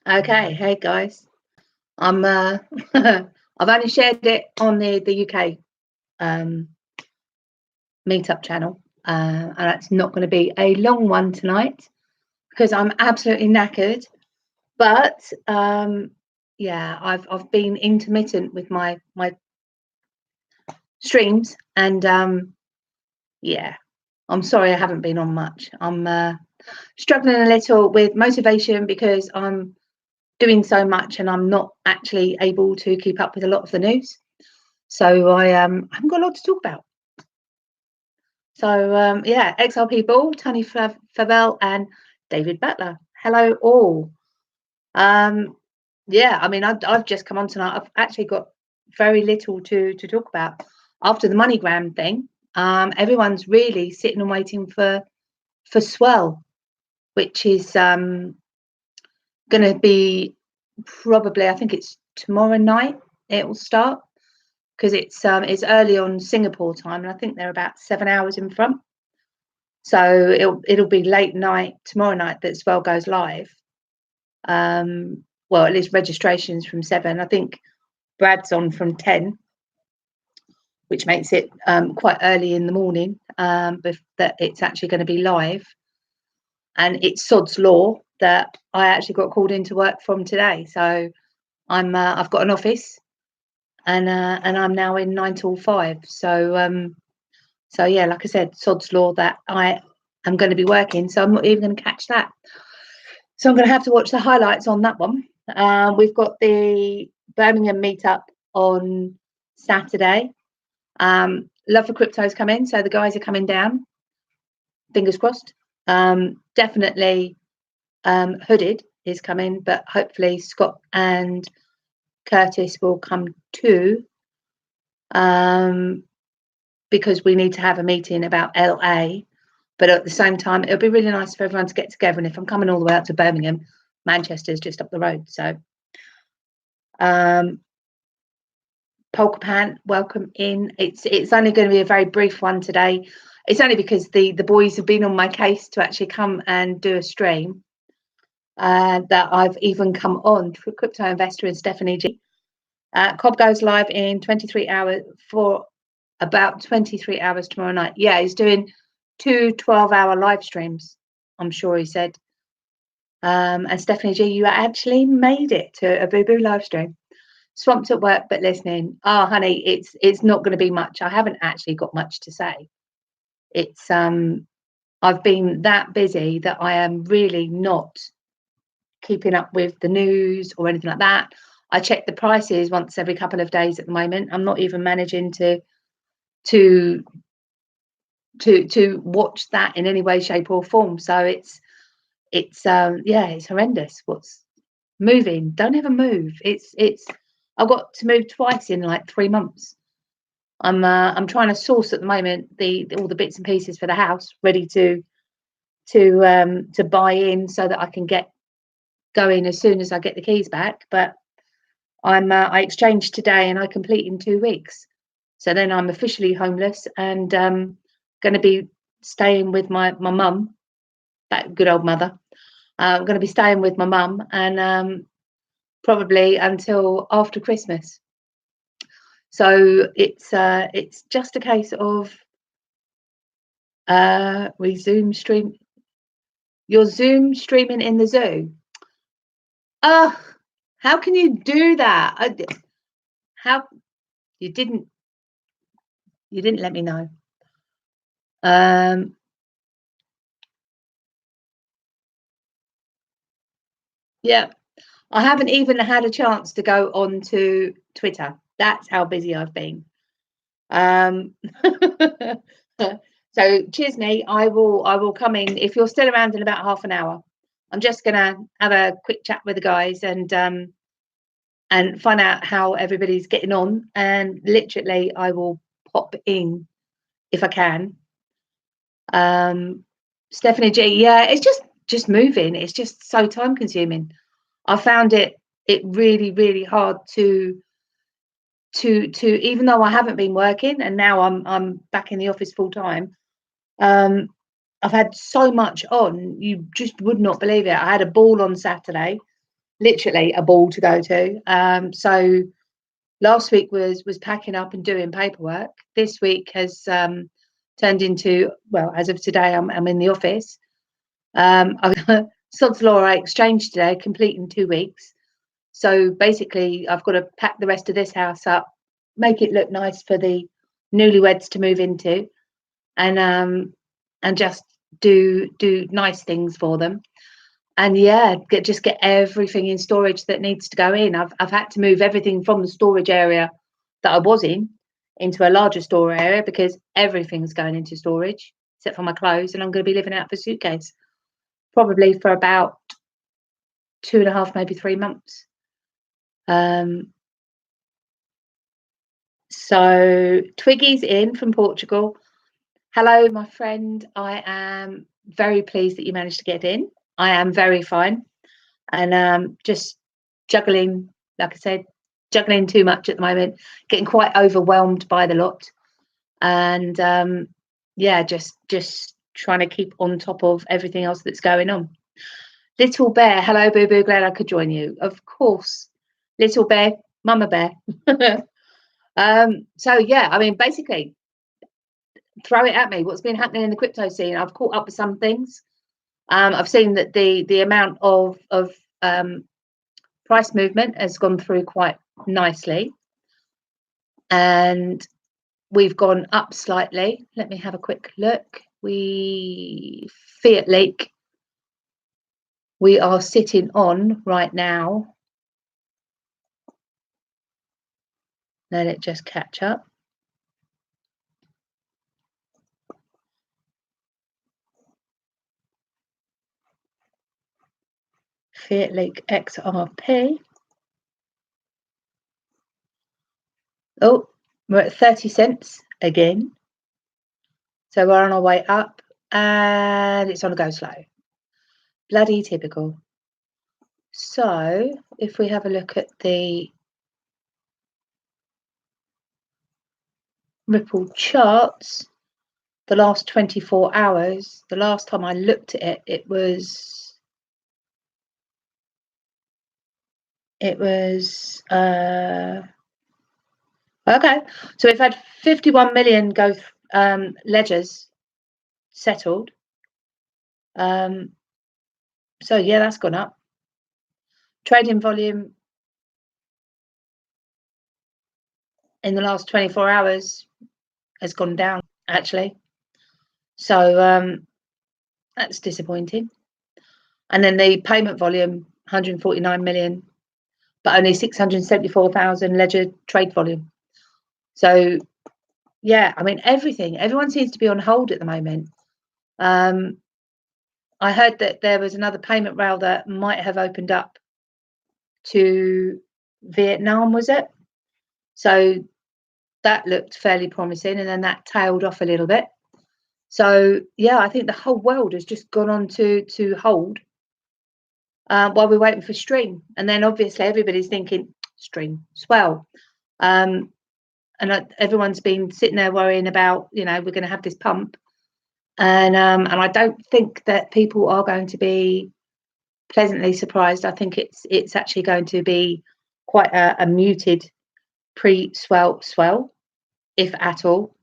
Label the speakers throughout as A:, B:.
A: Okay, hey guys. I'm I've only shared it on the UK um meetup channel. And it's not going to be a long one tonight because I'm absolutely knackered. But yeah, I've been intermittent with my streams and yeah, I'm sorry I haven't been on much. I'm struggling a little with motivation because I'm doing so much and I'm not actually able to keep up with a lot of the news. So I haven't got a lot to talk about. So yeah, XR people, Tony Favell and David Butler. Hello all. Yeah, I mean I've just come on tonight. I've actually got very little to talk about. After the MoneyGram thing, everyone's really sitting and waiting for Swell, which is going to be probably, I think it's tomorrow night it will start, because it's early on Singapore time, and I think they're about 7 hours in front. So it'll be late night tomorrow night that Swell goes live. Well, at least registrations from 7. I think Brad's on from 10, which makes it quite early in the morning, but that it's actually going to be live. And it's sod's law that I actually got called into work from today. So I've got an office, and I'm now in 9 till 5. So yeah, like I said, sod's law that I am going to be working, so I'm not even going to catch that. So I'm going to have to watch the highlights on that one. We've got the Birmingham meetup on Saturday. Love for Crypto's coming, so the guys are coming down. Fingers crossed. Definitely Hooded is coming, but hopefully Scott and Curtis will come too. Because we need to have a meeting about LA, but at the same time, it'll be really nice for everyone to get together. And if I'm coming all the way up to Birmingham, Manchester's just up the road. So, Polka Pant, welcome in. It's only going to be a very brief one today. It's only because the boys have been on my case to actually come and do a stream. That I've even come on for Crypto Investor and Stephanie G. Cobb goes live in 23 hours for about 23 hours tomorrow night. Yeah, he's doing 2 12-hour live streams, I'm sure he said. And Stephanie G, you actually made it to a Boo Boo live stream. Swamped at work, but listening. Oh, honey, it's not going to be much. I haven't actually got much to say. It's I've been that busy that I am really not keeping up with the news or anything like that. I check the prices once every couple of days at the moment. I'm not even managing to watch that in any way, shape or form. So it's yeah, it's horrendous. What's moving? Don't ever move. It's I've got to move twice in like 3 months. I'm trying to source at the moment all the bits and pieces for the house ready to buy in so that I can get going as soon as I get the keys back. But I exchanged today and I complete in 2 weeks. So then I'm officially homeless and going to be staying with my mum, that good old mother. I'm going to be staying with my mum and probably until after Christmas. So it's just a case of resume stream. Your Zoom streaming in the zoo. How can you do that? How you didn't let me know. Yeah, I haven't even had a chance to go on to Twitter. That's how busy I've been. So Chisney, I will come in if you're still around in about half an hour. I'm just gonna have a quick chat with the guys and find out how everybody's getting on, and literally I will pop in if I can. Stephanie G, yeah, it's just moving. It's just so time consuming. I found it really, really hard to even though I haven't been working and now I'm back in the office full time. I've had so much on, you just would not believe it. I had a ball on Saturday literally a ball to go to. So last week was packing up and doing paperwork. This week has turned into, well, as of today, I'm in the office. I've Sod's Law I exchanged today, complete in 2 weeks. So basically, I've got to pack the rest of this house up, make it look nice for the newlyweds to move into, and just do nice things for them. And yeah, just get everything in storage that needs to go in. I've had to move everything from the storage area that I was in into a larger storage area because everything's going into storage except for my clothes, and I'm going to be living out of a suitcase probably for about 2.5, maybe 3 months. So Twiggy's in from Portugal. Hello, my friend. I am very pleased that you managed to get in. I am very fine, and just juggling, like I said, juggling too much at the moment, getting quite overwhelmed by the lot, and yeah, just trying to keep on top of everything else that's going on. Little Bear, hello, Boo Boo, glad I could join you. Of course, Little Bear, Mama Bear. So yeah, I mean, basically, throw it at me. What's been happening in the crypto scene? I've caught up with some things. I've seen that the amount of price movement has gone through quite nicely, and we've gone up slightly. Let me have a quick look. Fiat Leak, we are sitting on right now. Let it just catch up. Fiat Leak XRP. Oh, we're at 30 cents again. So we're on our way up, and it's on a go slow. Bloody typical. So if we have a look at the Ripple charts, the last 24 hours, the last time I looked at it, it was okay. So we've had 51 million go ledgers settled. So yeah, that's gone up. Trading volume in the last 24 hours has gone down, actually. So that's disappointing. And then the payment volume, 149 million, but only 674,000 ledger trade volume. So yeah, I mean, everyone seems to be on hold at the moment. I heard that there was another payment rail that might have opened up to Vietnam, was it? So that looked fairly promising, and then that tailed off a little bit. So yeah, I think the whole world has just gone on to hold while we're waiting for Stream. And then obviously everybody's thinking Stream, Swell. And everyone's been sitting there worrying about, we're going to have this pump. And I don't think that people are going to be pleasantly surprised. I think it's actually going to be quite a muted pre-swell, if at all.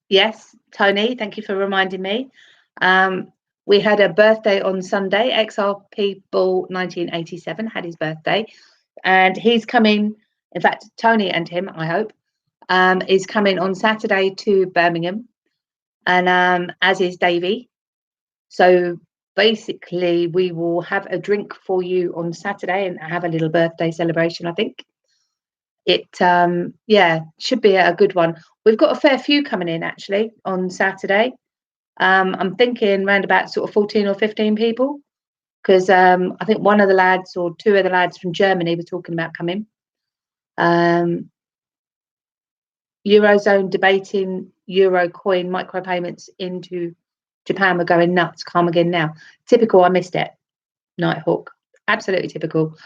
A: Yes, Tony, thank you for reminding me. We had a birthday on Sunday. XRP Bull 1987 had his birthday, and he's coming. In fact, Tony and him, I hope, is coming on Saturday to Birmingham, and as is Davey. So basically, we will have a drink for you on Saturday and have a little birthday celebration, I think. It should be a good one. We've got a fair few coming in actually on Saturday. I'm thinking around about sort of 14 or 15 people, because I think one of the lads or two of the lads from Germany were talking about coming. Eurozone debating Euro coin micropayments into Japan were going nuts. Calm again now. Typical, I missed it. Nighthawk. Absolutely typical.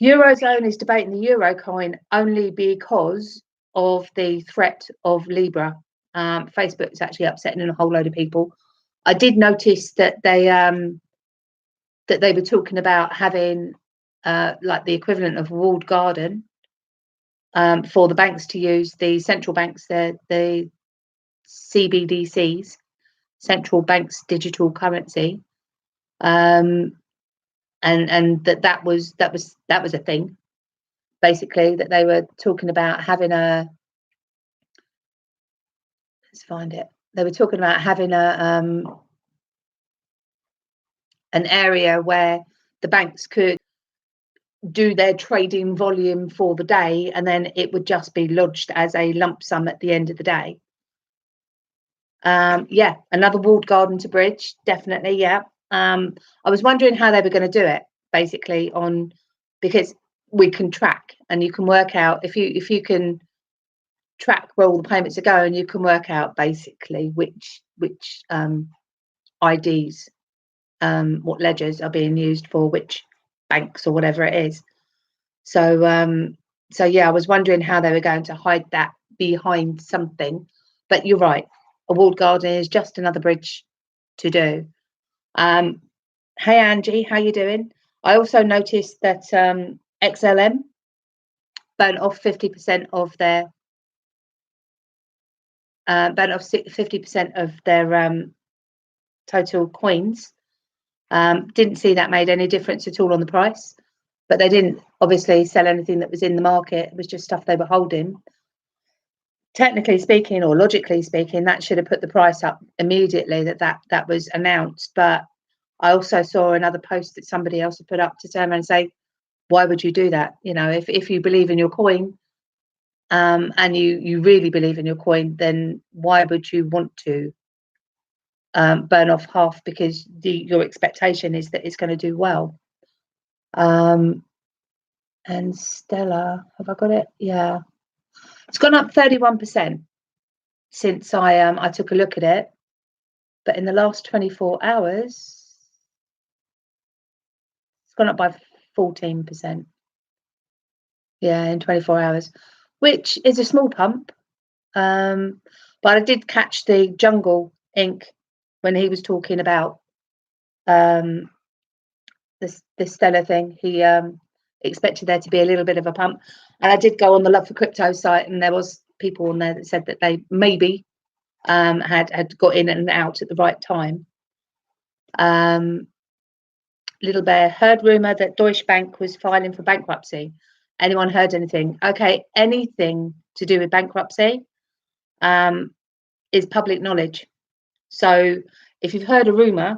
A: Eurozone is debating the Euro coin only because of the threat of Libra. Facebook is actually upsetting a whole load of people. I did notice that they that they were talking about having like the equivalent of a walled garden for the banks to use, the central banks, the CBDCs, central banks digital currency, and that was a thing, basically, that they were talking about having a, let's find it, they were talking about having a an area where the banks could do their trading volume for the day, and then it would just be lodged as a lump sum at the end of the day. Yeah, another walled garden to bridge, definitely. Yeah. I was wondering how they were going to do it, basically, because we can track, and you can work out if you can track where all the payments are going, you can work out basically which IDs, what ledgers are being used for which banks or whatever it is. So yeah, I was wondering how they were going to hide that behind something. But you're right, a walled garden is just another bridge to do. Hey Angie, how you doing? I also noticed that XLM burnt off 50% of their 50% of their total coins. Didn't see that made any difference at all on the price, but they didn't obviously sell anything that was in the market. It was just stuff they were holding. Technically speaking, or logically speaking, that should have put the price up immediately that was announced. But I also saw another post that somebody else had put up to turn around and say, why would you do that? You know, if you believe in your coin, and you really believe in your coin, then why would you want to burn off half because your expectation is that it's going to do well? And Stella, have I got it? Yeah, it's gone up 31% since I took a look at it, but in the last 24 hours, it's gone up by 14%. Yeah, in 24 hours, which is a small pump. But I did catch the Jungle Inc. when he was talking about this Stellar thing. He expected there to be a little bit of a pump, and I did go on the Love for Crypto site, and there was people on there that said that they maybe had got in and out at the right time. Little Bear heard rumor that Deutsche Bank was filing for bankruptcy. Anyone heard anything? Okay, anything to do with bankruptcy is public knowledge. So if you've heard a rumor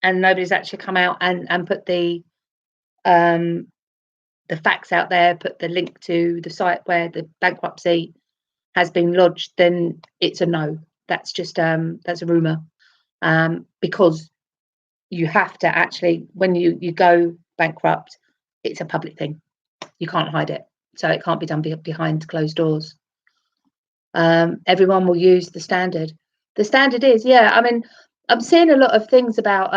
A: and nobody's actually come out and put the facts out there, put the link to the site where the bankruptcy has been lodged, then it's a no. That's just that's a rumor, because you have to actually, when you go bankrupt, it's a public thing. You can't hide it, so it can't be done behind closed doors. Everyone will use the standard. The standard is, yeah, I mean, I'm seeing a lot of things about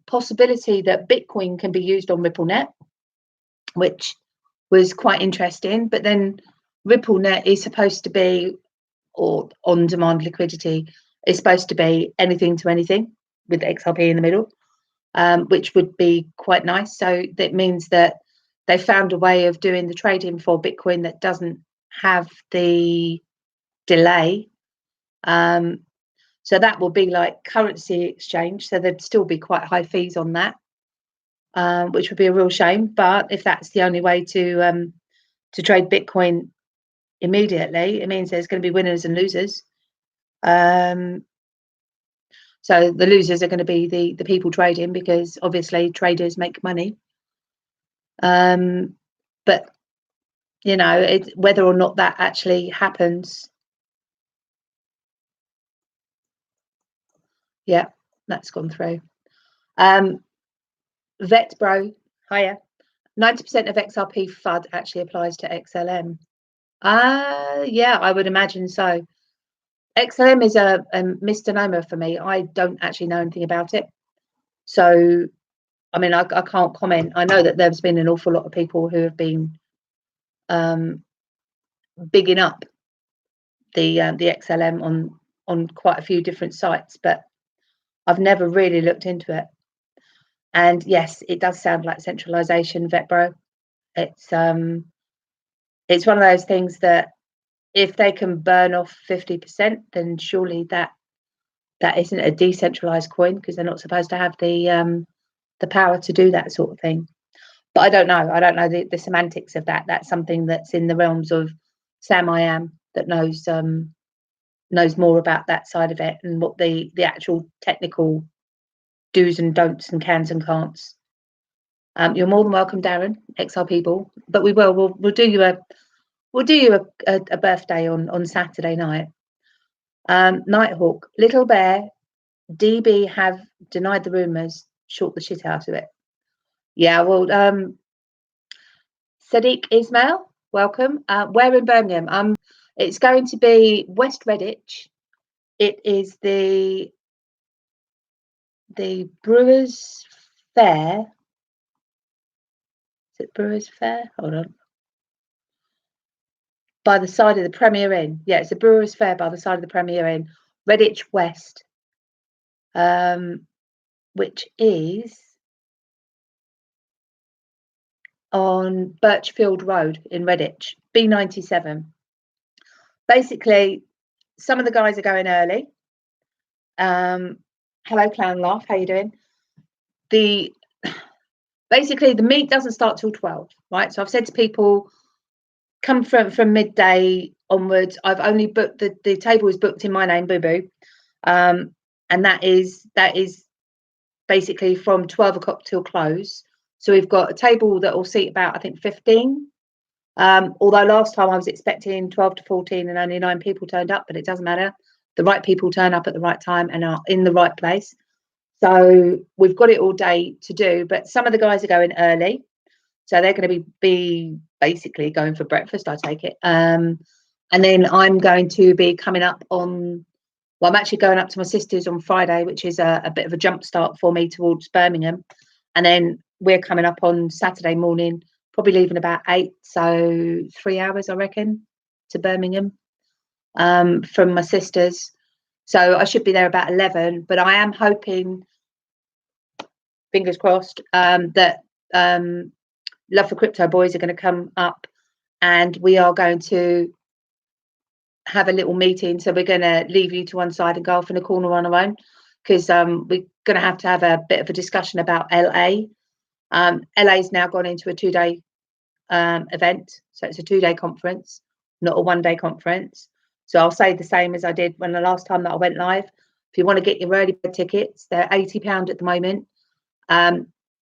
A: possibility that Bitcoin can be used on RippleNet, which was quite interesting. But then RippleNet is supposed to be, or on-demand liquidity is supposed to be anything to anything with XRP in the middle, which would be quite nice. So that means that they found a way of doing the trading for Bitcoin that doesn't have the delay. So that will be like currency exchange. So there'd still be quite high fees on that, which would be a real shame. But if that's the only way to trade Bitcoin immediately, it means there's going to be winners and losers. So the losers are going to be the people trading, because obviously traders make money. But you know, whether or not that actually happens. Yeah, that's gone through. Vet Bro, hiya. 90% of XRP FUD actually applies to XLM. Yeah, I would imagine so. XLM is a misnomer for me. I don't actually know anything about it. So, I mean, I can't comment. I know that there's been an awful lot of people who have been bigging up the XLM on quite a few different sites, but I've never really looked into it. And yes, it does sound like centralisation, VetBro. It's one of those things that if they can burn off 50%, then surely that isn't a decentralised coin, because they're not supposed to have the power to do that sort of thing. But I don't know. I don't know the semantics of that. That's something that's in the realms of Sam I Am, that knows more about that side of it, and what the actual technical do's and don'ts and cans and can'ts. You're more than welcome, Darren, XR people. But we'll do you a birthday on Saturday night. Nighthawk, Little Bear, DB have denied the rumours, short the shit out of it. Yeah, well, Sadiq Ismail, welcome. Where in Birmingham? It's going to be West Redditch. It is the Brewers Fair. Is it Brewers Fair? Hold on. By the side of the Premier Inn. Yeah, it's a Brewers Fair by the side of the Premier Inn, Redditch West, which is on Birchfield Road in Redditch, B97. Basically, some of the guys are going early. Hello, Clown Laugh. How you doing? Basically, the meet doesn't start till 12, right? So I've said to people, come from midday onwards. I've only booked the table is booked in my name, Boo Boo, and that is basically from 12 o'clock till close. So we've got a table that will seat about, I think, 15. Although last time I was expecting 12 to 14 and only 9 people turned up, but it doesn't matter. The right people turn up at the right time and are in the right place. So we've got it all day to do, but some of the guys are going early. So they're going to be basically going for breakfast, I take it. And then I'm going to be coming up I'm actually going up to my sister's on Friday, which is a bit of a jump start for me towards Birmingham. And then we're coming up on Saturday morning, probably leaving about 8, so 3 hours, I reckon, to Birmingham from my sister's. So I should be there about 11, but I am hoping, fingers crossed, that Love for Crypto boys are going to come up, and we are going to have a little meeting. So we're going to leave you to one side and go off in a corner on our own, because we're going to have a bit of a discussion about LA. LA's now gone into a 2-day event, so it's a 2-day conference, not a 1-day conference. So I'll say the same as I did when the last time that I went live. If you want to get your early bird tickets, they're £80 at the moment.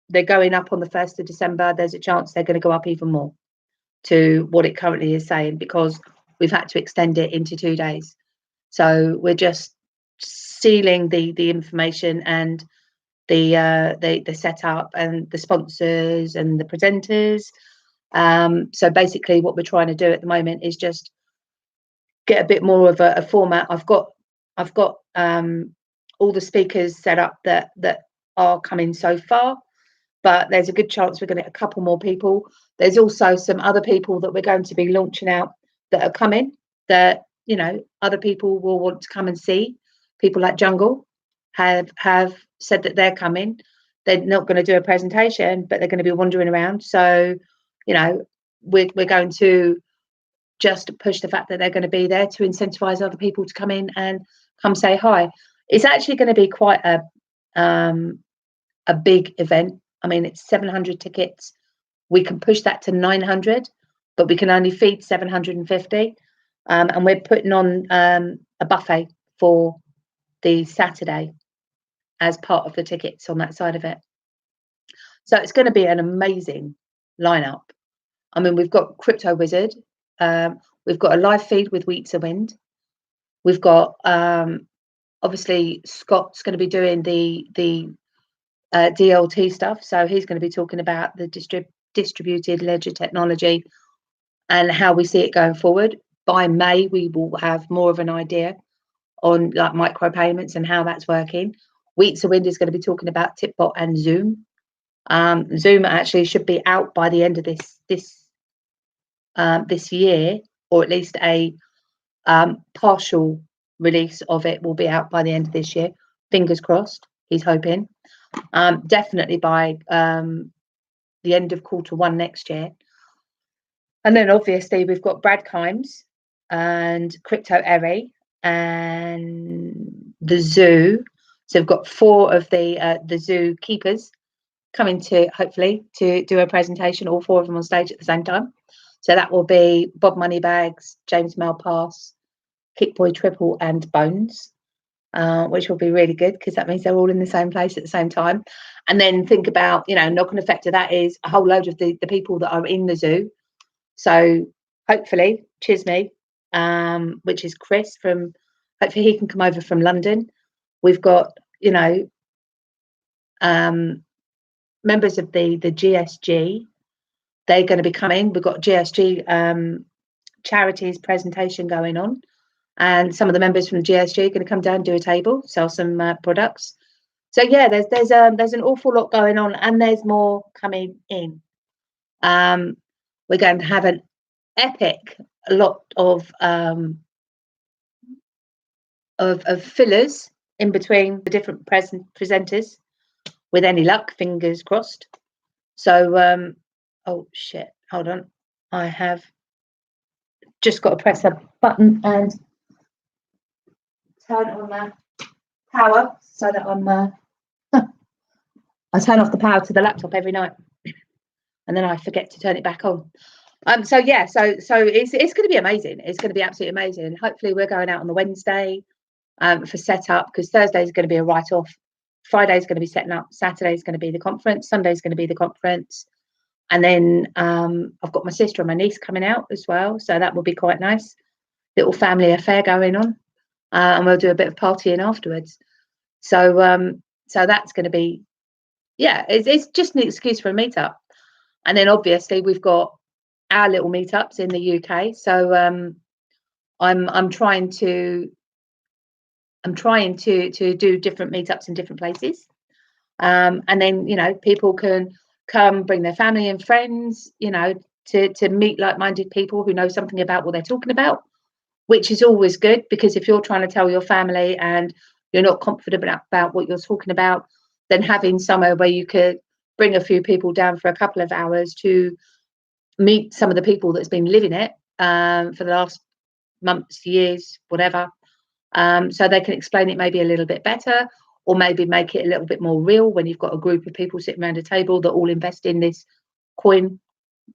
A: They're going up on the 1st of December. There's a chance they're going to go up even more to what it currently is saying, because we've had to extend it into 2 days. So we're just sealing the information and the setup and the sponsors and the presenters. So basically what we're trying to do at the moment is just get a bit more of a format. I've got all the speakers set up that are coming so far, but there's a good chance we're going to get a couple more people. There's also some other people that we're going to be launching out that are coming, that, you know, other people will want to come and see. People like Jungle have said that they're coming. They're not going to do a presentation, but they're going to be wandering around. So, you know, we're going to just push the fact that they're going to be there to incentivize other people to come in and come say hi. It's actually going to be quite a big event. I mean, it's 700 tickets. We can push that to 900, but we can only feed 750. And we're putting on a buffet for the Saturday as part of the tickets on that side of it. So it's going to be an amazing lineup. I mean, we've got Crypto Wizard. We've got a live feed with Wheats and Wind. We've got obviously Scott's going to be doing the DLT stuff. So he's going to be talking about the distributed ledger technology and how we see it going forward. By May, we will have more of an idea on like micropayments and how that's working. Wheats and Wind is going to be talking about Tipbot and Zoom. Zoom actually should be out by the end of this year, or at least a partial release of it will be out by the end of this year. Fingers crossed, he's hoping. definitely by the end of Q1 next year. And then obviously we've got Brad Kimes and Crypto Eri and the Zoo. So we've got 4 of the Zoo keepers coming to, hopefully, to do a presentation, all 4 of them on stage at the same time. So that will be Bob Moneybags, James Malpass, Kickboy Triple and Bones, which will be really good because that means they're all in the same place at the same time. And then think about, you know, knock-on effect of that is a whole load of the people that are in the Zoo. So hopefully Chisme, which is Chris from, hopefully he can come over from London. We've got, you know, members of the GSG. They're going to be coming. We've got GSG charities presentation going on, and some of the members from the GSG are going to come down, do a table, sell some products. So yeah, there's an awful lot going on, and there's more coming in. We're going to have an epic lot of fillers in between the different presenters, with any luck, fingers crossed. So oh shit, hold on, I have just got to press a button and turn on the power so that I'm I turn off the power to the laptop every night and then I forget to turn it back on. So yeah, so it's going to be amazing. It's going to be absolutely amazing. Hopefully we're going out on the Wednesday for setup, because Thursday is going to be a write-off, Friday is going to be setting up, Saturday is going to be the conference, Sunday is going to be the conference, and then I've got my sister and my niece coming out as well, so that will be quite nice. Little family affair going on, and we'll do a bit of partying afterwards. So so that's going to be, yeah, it's just an excuse for a meetup. And then obviously we've got our little meetups in the UK. So I'm trying to do different meetups in different places, and then, you know, people can come, bring their family and friends, you know, to meet like-minded people who know something about what they're talking about, which is always good, because if you're trying to tell your family and you're not confident about what you're talking about, then having somewhere where you could bring a few people down for a couple of hours to meet some of the people that's been living it for the last months, years, whatever, so they can explain it maybe a little bit better, or maybe make it a little bit more real when you've got a group of people sitting around a table that all invest in this coin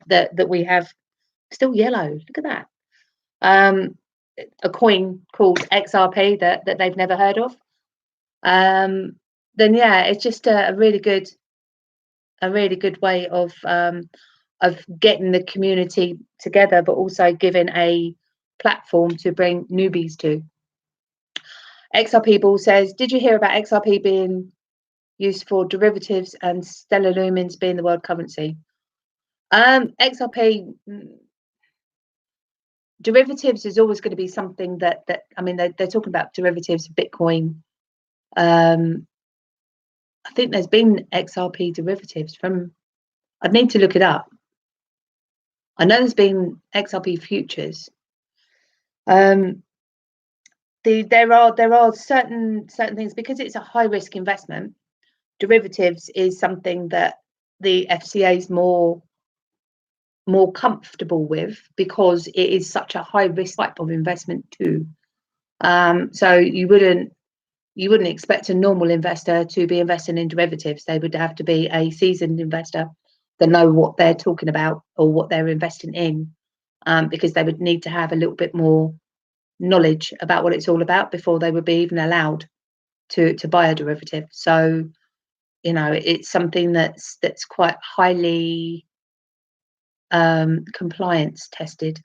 A: that we have. Still yellow, look at that. A coin called XRP that they've never heard of. Then yeah, it's just a really good way of getting the community together, but also giving a platform to bring newbies to. XRP Ball says, did you hear about XRP being used for derivatives and stellar lumens being the world currency? XRP derivatives is always going to be something that I mean, they're talking about derivatives, Bitcoin. I think there's been XRP derivatives from, I'd need to look it up. I know there's been XRP futures. There are certain things, because it's a high risk investment. Derivatives is something that the FCA is more comfortable with, because it is such a high risk type of investment too. So you wouldn't expect a normal investor to be investing in derivatives. They would have to be a seasoned investor that know what they're talking about or what they're investing in, because they would need to have a little bit more knowledge about what it's all about before they would be even allowed to buy a derivative. So, you know, it's something that's quite highly compliance tested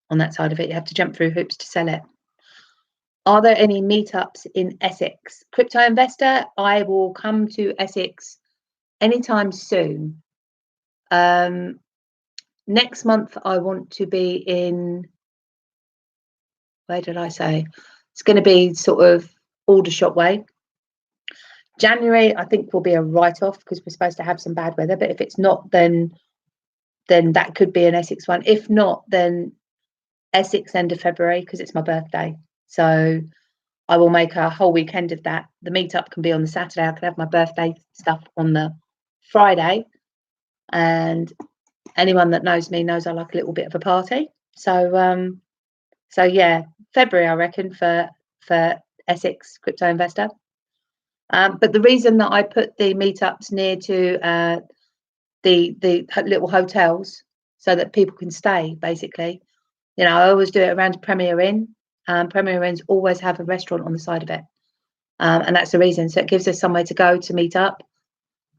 A: on that side of it. You have to jump through hoops to sell it. Are there any meetups in Essex? Crypto investor, I will come to Essex anytime soon. Next month I want to be in, where did I say? It's going to be sort of Aldershot way. January I think will be a write-off, because we're supposed to have some bad weather, but if it's not, then that could be an Essex one. If not, then Essex end of February, because it's my birthday. So I will make a whole weekend of that. The meetup can be on the Saturday. I can have my birthday stuff on the Friday, and anyone that knows me knows I like a little bit of a party. So yeah, February I reckon for Essex crypto investor. But the reason that I put the meetups near to the little hotels so that people can stay, basically. You know, I always do it around Premier Inn. Premier Inns always have a restaurant on the side of it. And that's the reason. So it gives us somewhere to go to meet up,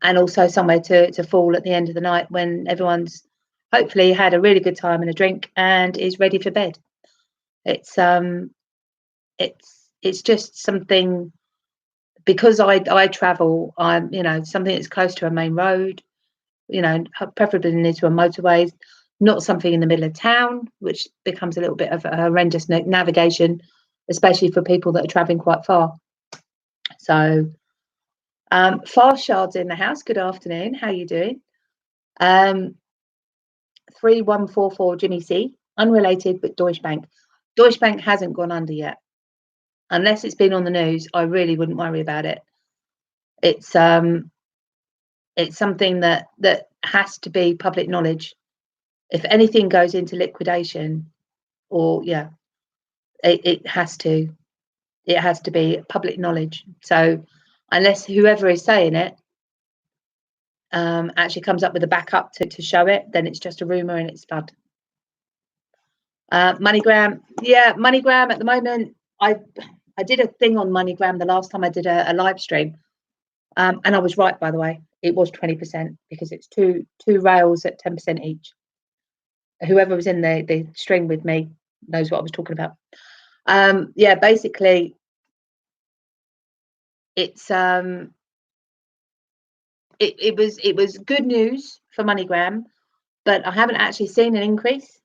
A: and also somewhere to fall at the end of the night when everyone's hopefully had a really good time and a drink and is ready for bed. It's just something, because I travel, I'm, you know, something that's close to a main road, you know, preferably near to a motorway, not something in the middle of town, which becomes a little bit of a horrendous navigation, especially for people that are traveling quite far. So Farshad's in the house. Good afternoon. How are you doing? 3144 Jimmy C. Unrelated, but Deutsche Bank. Deutsche Bank hasn't gone under yet. Unless it's been on the news, I really wouldn't worry about it. It's something that has to be public knowledge. If anything goes into liquidation, or yeah, it has to be public knowledge. So unless whoever is saying it actually comes up with a backup to show it, then it's just a rumor and it's FUD. MoneyGram, yeah, MoneyGram at the moment. I did a thing on MoneyGram the last time I did a live stream, and I was right, by the way. It was 20% because it's two rails at 10% each. Whoever was in the stream with me knows what I was talking about. Yeah, basically, it's it was good news for MoneyGram, but I haven't actually seen an increase.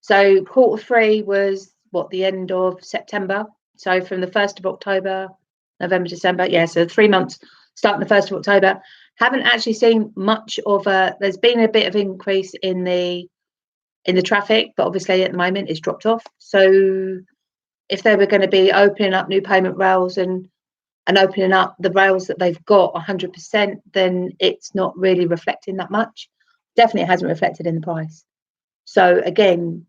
A: So Q3 was what, the end of September. So from the 1st of October, November, December, yeah, so 3 months starting the 1st of October. Haven't actually seen much of there's been a bit of increase in the traffic, but obviously at the moment it's dropped off. So if they were going to be opening up new payment rails and opening up the rails that they've got 100%, then it's not really reflecting that much. Definitely hasn't reflected in the price. So again,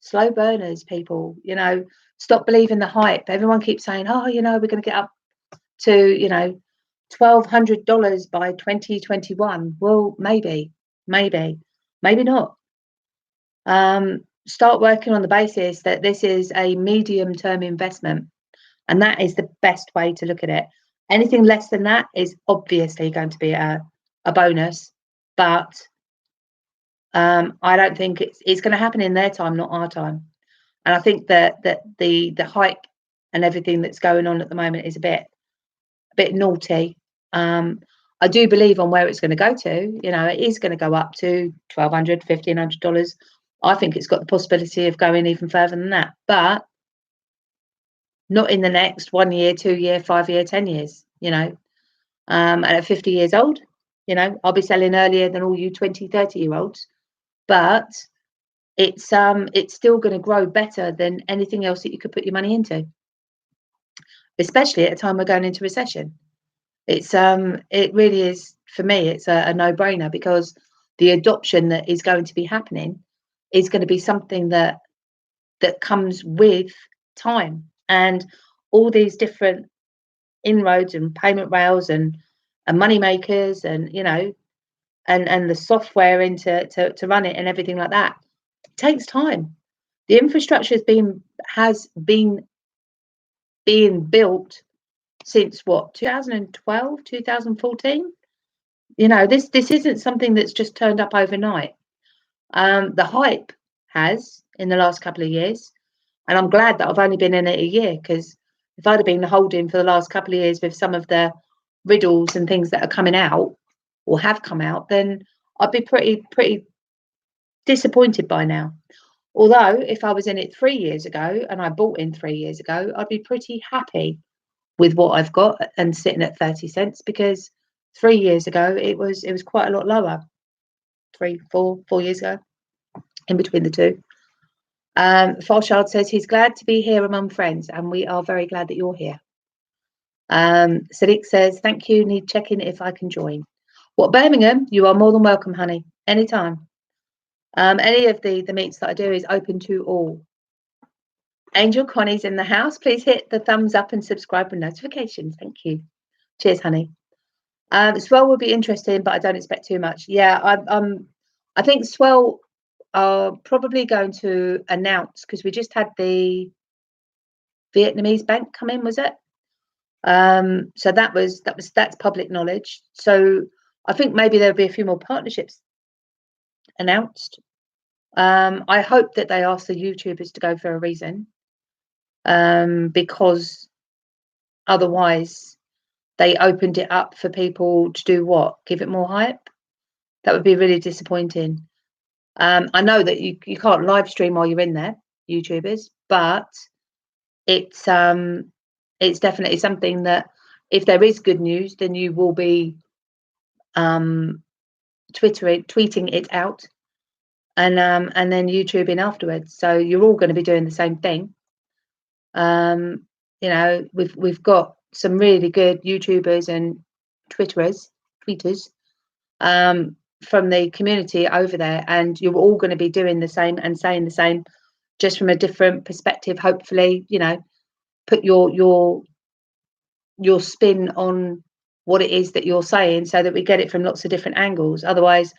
A: slow burners, people, you know, stop believing the hype. Everyone keeps saying, oh, you know, we're going to get up to, you know, $1,200 by 2021. Well, maybe not. Start working on the basis that this is a medium-term investment, and that is the best way to look at it. Anything less than that is obviously going to be a bonus, but I don't think it's going to happen in their time, not our time. And I think that the hype and everything that's going on at the moment is a bit naughty. I do believe on where it's going to go to. You know, it is going to go up to $1,200, $1,500. I think it's got the possibility of going even further than that, but not in the next 1 year, 2 year, 5 year, 10 years. You know, and at 50 years old, you know, I'll be selling earlier than all you 20, 30-year-olds. But it's still going to grow better than anything else that you could put your money into, especially at a time we're going into recession. It's it really is, for me, it's a no-brainer, because the adoption that is going to be happening is going to be something that comes with time, and all these different inroads and payment rails and money makers, and you know, and the software into to run it and everything like that. It takes time. The infrastructure has been being built since what, 2012, 2014. You know, this isn't something that's just turned up overnight. The hype has in the last couple of years, and I'm glad that I've only been in it a year, because if I'd have been holding for the last couple of years with some of the riddles and things that are coming out or have come out, then I'd be pretty disappointed by now. Although if I was in it 3 years ago and I bought in 3 years ago, I'd be pretty happy with what I've got and sitting at 30 cents, because 3 years ago it was quite a lot lower. 4 years ago, in between the two. Farshad says he's glad to be here among friends, and we are very glad that you're here. Sadiq says, thank you, need checking if I can join. What, Birmingham? You are more than welcome, honey, anytime. Any of the meets that I do is open to all. Angel Connie's in the house. Please hit the thumbs up and subscribe with notifications. Thank you. Cheers, honey. Swell will be interesting, but I don't expect too much. Yeah, I think Swell are probably going to announce, because we just had the Vietnamese bank come in, was it? So that's public knowledge. So I think maybe there'll be a few more partnerships announced. I hope that they ask the YouTubers to go for a reason, because otherwise they opened it up for people to do what? Give it more hype? That would be really disappointing. I know that you can't live stream while you're in there, YouTubers, but it's definitely something that if there is good news, then you will be tweeting it out, and then YouTubing afterwards. So you're all going to be doing the same thing. You know, we've got some really good YouTubers and tweeters from the community over there, and you're all going to be doing the same and saying the same, just from a different perspective. Hopefully, you know, put your spin on what it is that you're saying, so that we get it from lots of different angles. Otherwise,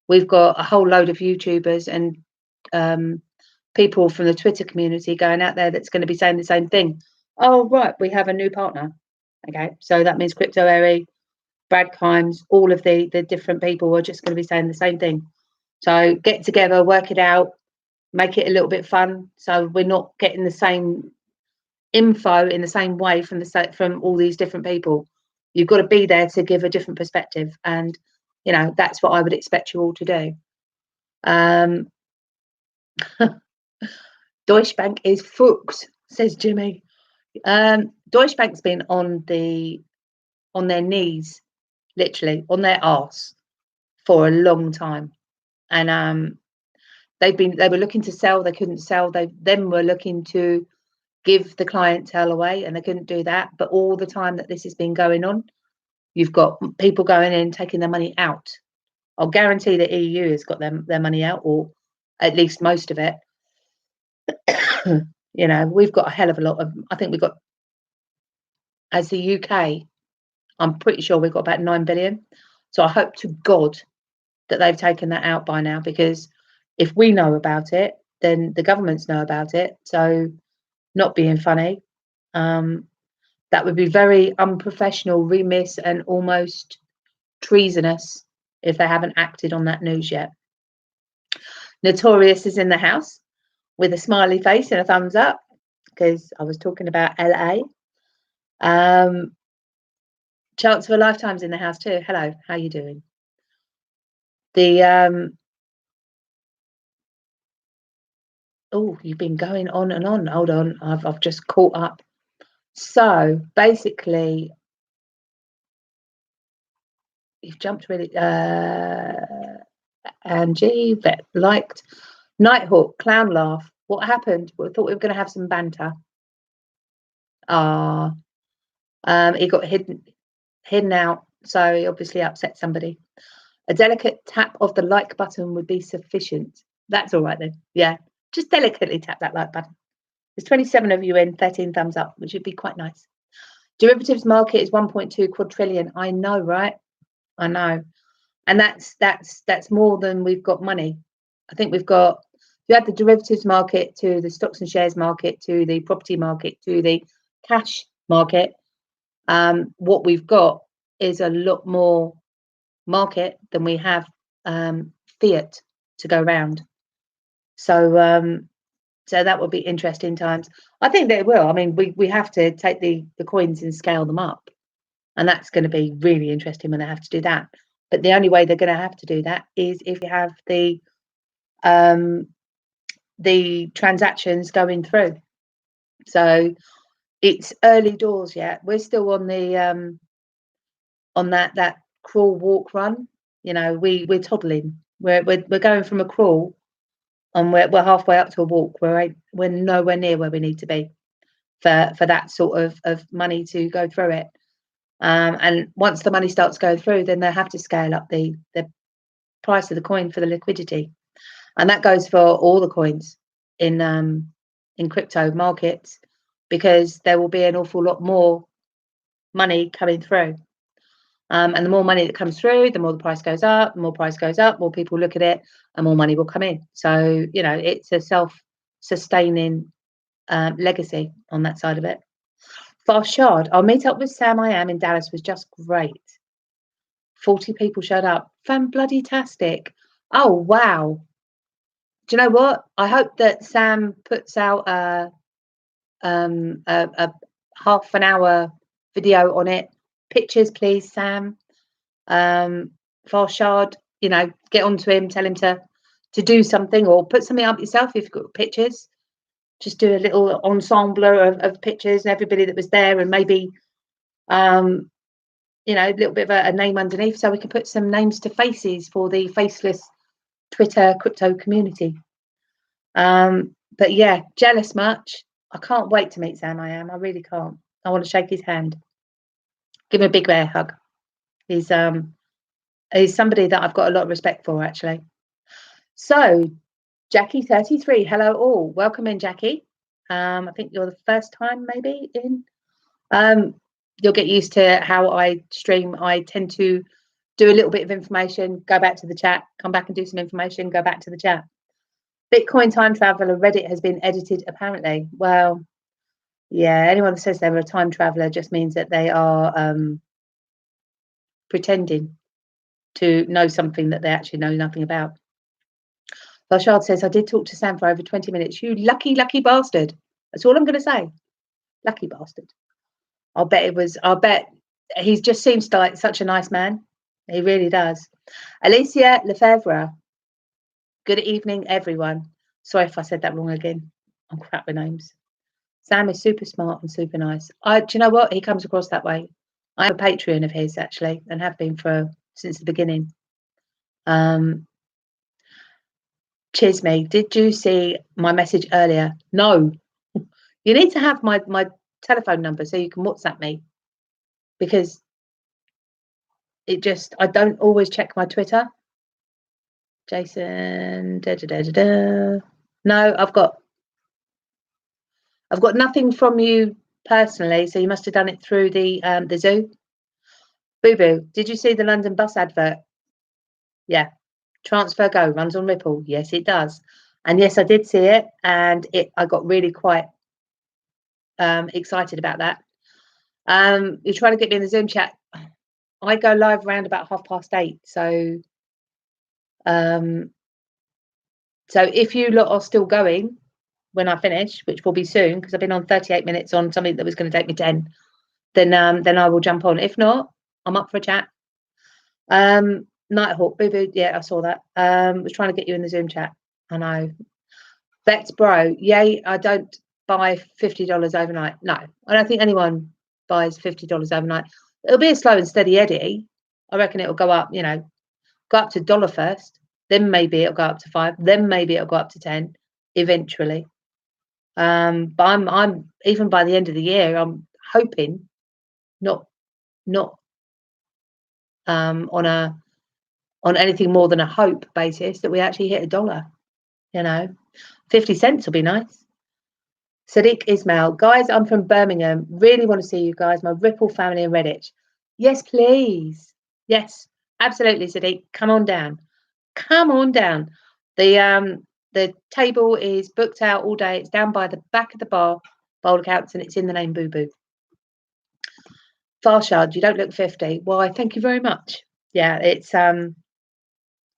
A: we've got a whole load of YouTubers and people from the Twitter community going out there that's going to be saying the same thing. Oh, right, we have a new partner. Okay, so that means Crypto Airy, Brad Kimes, all of the different people are just going to be saying the same thing. So get together, work it out, make it a little bit fun, so we're not getting the same info in the same way from all these different people. You've got to be there to give a different perspective, and you know that's what I would expect you all to do. Deutsche Bank is fucked, says Jimmy. Deutsche Bank's been on their knees, literally on their arse, for a long time, and they were looking to sell, they couldn't sell. They then were looking to give the clientele away, and they couldn't do that. But all the time that this has been going on, you've got people going in taking their money out. I'll guarantee the EU has got their money out, or at least most of it. You know, we've got a hell of a lot of, I think we've got, as the UK, I'm pretty sure we've got about 9 billion. So I hope to God that they've taken that out by now, because if we know about it, then the governments know about it. So not being funny, that would be very unprofessional, remiss, and almost treasonous if they haven't acted on that news yet. Notorious is in the house with a smiley face and a thumbs up, because I was talking about LA. Chance of a Lifetime's in the house too. Hello, how you doing? Oh, you've been going on and on. Hold on, I've just caught up. So basically, you've jumped really. Angie, Vet liked. Nighthawk, clown laugh. What happened? We thought we were going to have some banter. He got hidden out, so he obviously upset somebody. A delicate tap of the like button would be sufficient. That's all right then. Yeah, just delicately tap that like button. There's 27 of you in, 13 thumbs up, which would be quite nice. Derivatives market is 1.2 quadrillion. I know, right? I know. And that's more than we've got money. I think we've got, you add the derivatives market to the stocks and shares market to the property market to the cash market, what we've got is a lot more market than we have fiat to go around. So so that would be interesting times. I think they will. I mean, we have to take the coins and scale them up, and that's going to be really interesting when they have to do that. But the only way they're going to have to do that is if you have the transactions going through. So it's early doors yet. We're still on the on that crawl, walk, run. You know, we're toddling. We're going from a crawl and we're halfway up to a walk. We're nowhere near where we need to be for that sort of money to go through it. And once the money starts going through, then they have to scale up the price of the coin for the liquidity, and that goes for all the coins in crypto markets, because there will be an awful lot more money coming through. And the more money that comes through, the more the price goes up. The more price goes up, more people look at it, and more money will come in. So, you know, it's a self-sustaining legacy on that side of it. Farshad, our meet up with Sam I Am in Dallas was just great. 40 people showed up. Fan-bloody-tastic. Oh, wow. Do you know what? I hope that Sam puts out a half an hour video on it. Pictures, please, Sam. Farshad, you know, get onto him, tell him to do something, or put something up yourself if you've got pictures. Just do a little ensemble of pictures and everybody that was there, and maybe you know, a little bit of a name underneath, so we can put some names to faces for the faceless Twitter crypto community. But yeah, jealous much. I can't wait to meet Sam I Am. I really can't. I want to shake his hand, give him a big bear hug. He's somebody that I've got a lot of respect for, actually. So Jackie 33, hello all, welcome in, Jackie. I think you're the first time maybe in. You'll get used to how I stream. I tend to do a little bit of information, go back to the chat, come back and do some information, go back to the chat. Bitcoin time traveler Reddit has been edited, apparently. Well, yeah, anyone that says they're a time traveler just means that they are pretending to know something that they actually know nothing about. Farshad says, I did talk to Sam for over 20 minutes. You lucky, lucky bastard. That's all I'm going to say. Lucky bastard. I bet he just seems like such a nice man. He really does. Alicia Lefebvre. Good evening, everyone. Sorry if I said that wrong again. I'm crap with names. Sam is super smart and super nice. Do you know what? He comes across that way. I'm a Patreon of his, actually, and have been since the beginning. Chisme, did you see my message earlier? No. You need to have my telephone number so you can WhatsApp me, because I don't always check my Twitter. Jason, no, I've got nothing from you personally, so you must have done it through the Zoo. Boo Boo, did you see the London bus advert? Yeah. Transfer Go runs on Ripple. Yes, it does. And yes, I did see it, and I got really quite excited about that. You're trying to get me in the Zoom chat. I go live around about 8:30. So if you lot are still going when I finish, which will be soon, because I've been on 38 minutes on something that was going to take me 10, then I will jump on. If not, I'm up for a chat. Nighthawk, Boo Boo, yeah, I saw that. Was trying to get you in the Zoom chat. I know. Bex Bro, yay, I don't buy $50 overnight. No, I don't think anyone buys $50 overnight. It'll be a slow and steady eddy. I reckon it'll go up, go up to $1 first, then maybe it'll go up to 5, then maybe it'll go up to 10 eventually. But I'm even by the end of the year, I'm hoping not on anything more than a hope basis that we actually hit $1. 50 cents will be nice. Sadiq Ismail, guys, I'm from Birmingham. Really want to see you guys, my Ripple family and Reddit. Yes, please. Yes, absolutely, Sadiq. Come on down. Come on down. The table is booked out all day. It's down by the back of the bar, bowl accounts, and it's in the name Boo Boo. Farshad, you don't look 50. Why, thank you very much. Yeah, it's I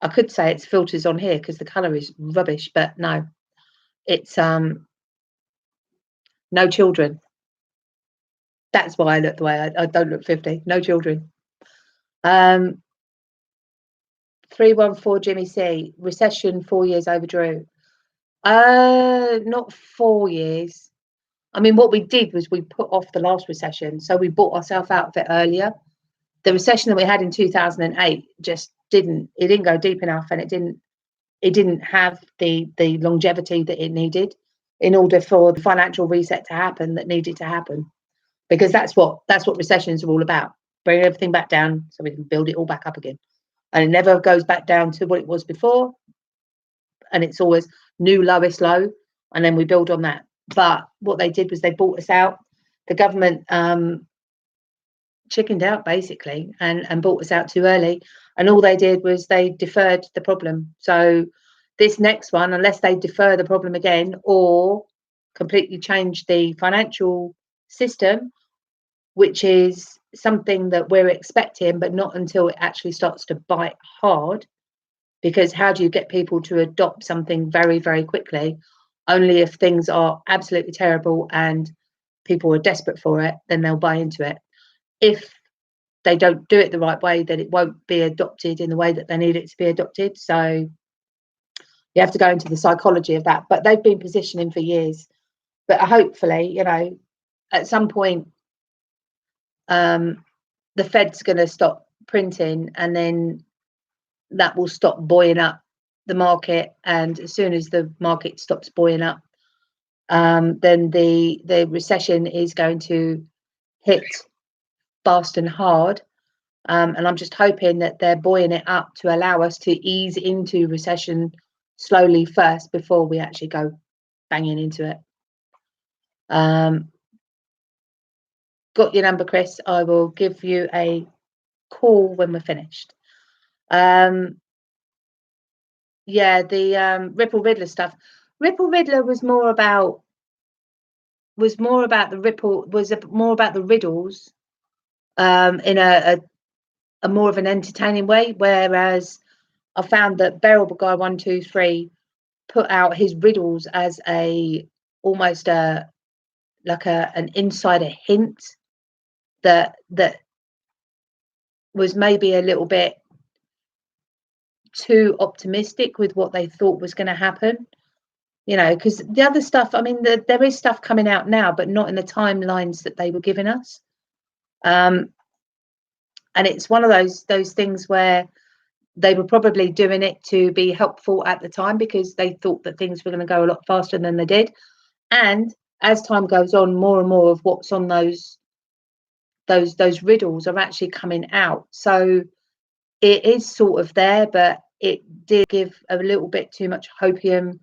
A: could say it's filters on here because the colour is rubbish, but no. It's no children. That's why I look the way I don't look 50. No children. 314 Jimmy C. Recession 4 years overdue. Not 4 years. I mean, what we did was we put off the last recession, so we bought ourselves out of it earlier. The recession that we had in 2008 just didn't go deep enough, and it it didn't have the longevity that it needed in order for the financial reset to happen that needed to happen. Because that's what recessions are all about. Bring everything back down so we can build it all back up again. And it never goes back down to what it was before. And it's always new lowest low. And then we build on that. But what they did was they bought us out. The government chickened out basically and bought us out too early. And all they did was they deferred the problem. So this next one, unless they defer the problem again or completely change the financial system, which is something that we're expecting, but not until it actually starts to bite hard. Because how do you get people to adopt something very, very quickly? Only if things are absolutely terrible and people are desperate for it, then they'll buy into it. If they don't do it the right way, then it won't be adopted in the way that they need it to be adopted. So you have to go into the psychology of that. But they've been positioning for years. But hopefully, you know, at some point, the Fed's going to stop printing, and then that will stop buoying up the market. And as soon as the market stops buoying up, then the recession is going to hit fast and hard. And I'm just hoping that they're buoying it up to allow us to ease into recession slowly first before we actually go banging into it. Got your number, Chris. I will give you a call when we're finished. Yeah, the Ripple Riddler stuff. Ripple Riddler was more about the riddles in a more of an entertaining way, whereas I found that Bearable Guy 123 put out his riddles as almost an insider hint that was maybe a little bit too optimistic with what they thought was going to happen, you know, because the other stuff, I mean, there is stuff coming out now, but not in the timelines that they were giving us. And it's one of those things where they were probably doing it to be helpful at the time because they thought that things were going to go a lot faster than they did. And as time goes on, more and more of what's on those riddles are actually coming out. So it is sort of there, but it did give a little bit too much hopium,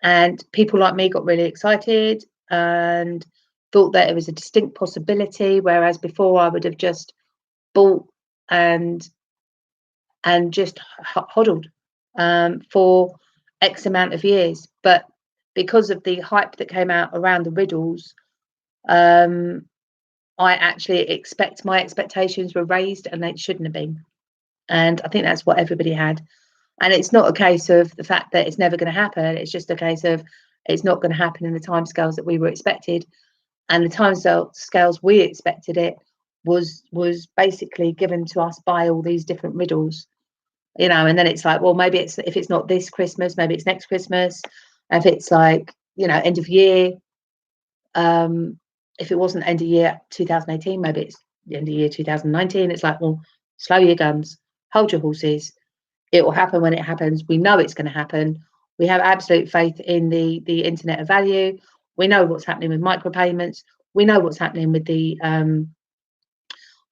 A: and people like me got really excited and thought that it was a distinct possibility, whereas before I would have just bought and just hodled for X amount of years. But because of the hype that came out around the riddles, I actually my expectations were raised, and they shouldn't have been. And I think that's what everybody had. And it's not a case of the fact that it's never going to happen. It's just a case of it's not going to happen in the timescales that we were expected. And the timescales we expected it was basically given to us by all these different riddles, you know. And then it's like, well, maybe if it's not this Christmas, maybe it's next Christmas. If it's like, you know, end of year, if it wasn't end of year 2018, maybe it's the end of year 2019. It's like, well, slow your guns, hold your horses. It will happen when it happens. We know it's going to happen. We have absolute faith in the internet of value. We know what's happening with micropayments. We know what's happening with the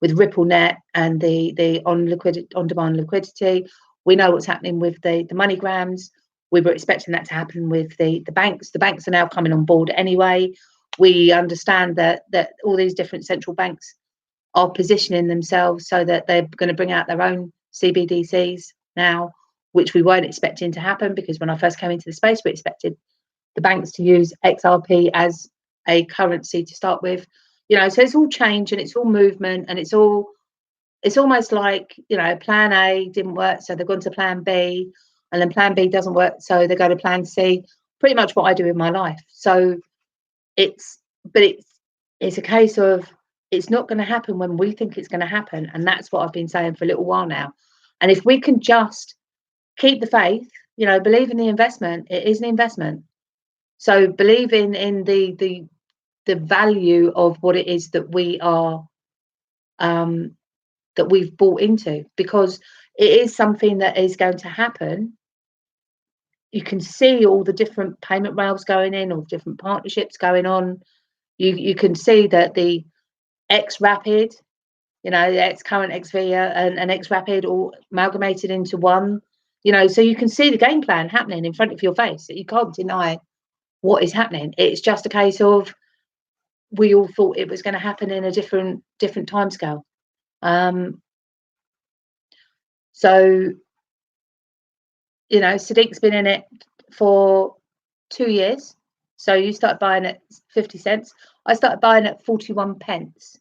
A: with RippleNet and the on-demand liquidity. We know what's happening with the MoneyGrams. We were expecting that to happen with the banks. The banks are now coming on board anyway. We understand that all these different central banks are positioning themselves so that they're going to bring out their own CBDCs now, which we weren't expecting to happen, because when I first came into the space, we expected the banks to use XRP as a currency to start with, you know. So it's all change and it's all movement, and it's almost like, you know, plan A didn't work, so they've gone to plan B, and then plan B doesn't work, so they go to plan C. Pretty much what I do in my life. So it's a case of it's not going to happen when we think it's going to happen, and that's what I've been saying for a little while now. And if we can just keep the faith, you know, believe in the investment, it is an investment. So believe in the value of what it is that we are that we've bought into, because it is something that is going to happen you can see all the different payment rails going in, all different partnerships going on. You can see that the X-Rapid, the ex-current XVIA and X-Rapid all amalgamated into one, so you can see the game plan happening in front of your face. You can't deny what is happening. It's just a case of we all thought it was going to happen in a different timescale. So, Sadiq's been in it for 2 years. So you started buying at 50 cents. I started buying at 41 pence.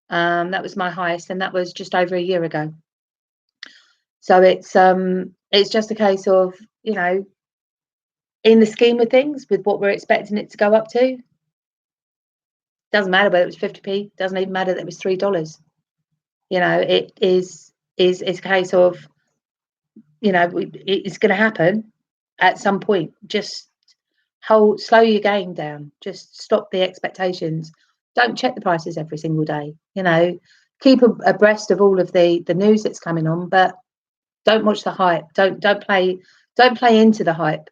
A: That was my highest, and that was just over a year ago. So it's just a case of, in the scheme of things, with what we're expecting it to go up to, doesn't matter whether it was 50p, doesn't even matter that it was $3. It is a case of, it's going to happen at some point. Just slow your game down. Just stop the expectations. Don't check the prices every single day. Keep abreast of all of the news that's coming on, but don't watch the hype. Don't play into the hype.